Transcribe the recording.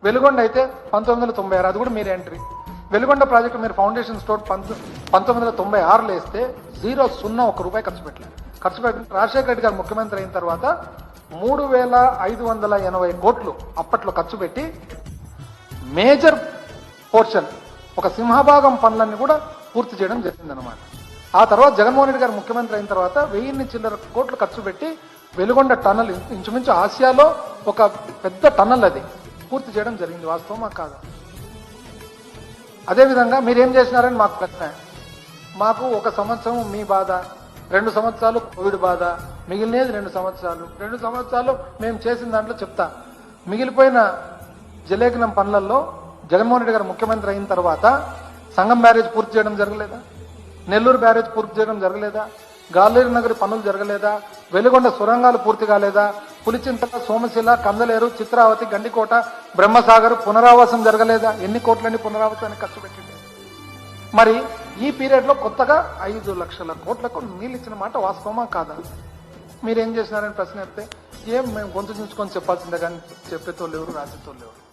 వెలుగొండ అయితే 1996, అది కూడా మీరు ఎంట్రీ. వెలుగొండ ప్రాజెక్టు మీరు ఫౌండేషన్ స్టోర్ 1996లో వేస్తే 0 రూపాయి ఖర్చు పెట్టలేదు. రాజశేఖర రెడ్డి గారు ముఖ్యమంత్రి అయిన తర్వాత 3580 కోట్లు అప్పట్లో ఖర్చు పెట్టి మేజర్ పోర్షన్ ఒక సింహభాగం పనులన్నీ కూడా పూర్తి చేయడం జరిగిందనమాట. ఆ తర్వాత జగన్మోహన్ రెడ్డి గారు ముఖ్యమంత్రి అయిన తర్వాత 1000 చిల్లర కోట్లు ఖర్చు పెట్టి వెలుగొండ టన్నల్ ఇంచుమించు ఆసియాలో ఒక పెద్ద టన్నల్ అది పూర్తి చేయడం జరిగింది. వాస్తవమా కాదా? అదేవిధంగా మీరేం చేసినారని మాకు ప్రశ్న. మాకు 1 సంవత్సరం మీ బాధ, 2 సంవత్సరాలు కోవిడ్ బాధ, మిగిలినది 2 సంవత్సరాలు. 2 సంవత్సరాలు మేము చేసిన దాంట్లో చెప్తా. మిగిలిపోయిన జలేఖనం పనులలో జగన్మోహన్ రెడ్డి గారు ముఖ్యమంత్రి అయిన తర్వాత సంగం బ్యారేజ్ పూర్తి చేయడం జరగలేదా? నెల్లూరు బ్యారేజ్ పూర్తి చేయడం జరగలేదా? గాలేరు నగరి పనులు జరగలేదా? వెలుగొండ సొరంగాలు పూర్తి కాలేదా? పులిచింతల, సోమశిల, కందలేరు, చిత్రావతి, గండికోట, బ్రహ్మసాగర్ పునరావాసం జరగలేదా? ఎన్ని కోట్లని పునరావాసానికి ఖర్చు పెట్టింది? మరి ఈ పీరియడ్ లో కొత్తగా 5 లక్షల కోట్లకు నీళ్ళు ఇచ్చిన మాట వాస్తవమా కాదా? మీరేం చేసినారని ప్రశ్న చెప్తే ఏం మేము గొంతు చించుకొని చెప్పాల్సిందే కానీ చెప్పేతోళ్ళు ఎవరు, రాసేతోళ్ళు ఎవరు?